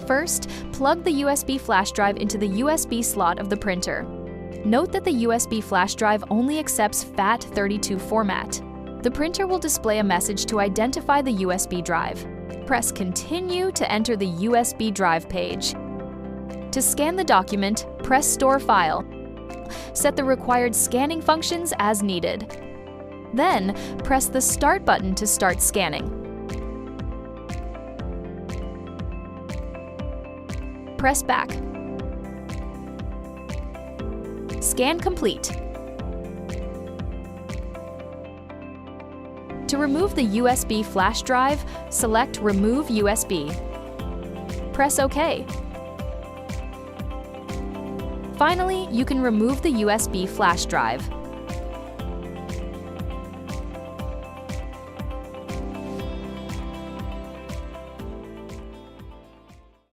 First, plug the USB flash drive into the USB slot of the printer. Note that the USB flash drive only accepts FAT32 format. The printer will display a message to identify the USB drive. Press Continue to enter the USB drive page. To scan the document, press Store File. Set the required scanning functions as needed. Then, press the Start button to start scanning. Press Back. Scan complete. To remove the USB flash drive, select Remove USB. Press OK. Finally, you can remove the USB flash drive.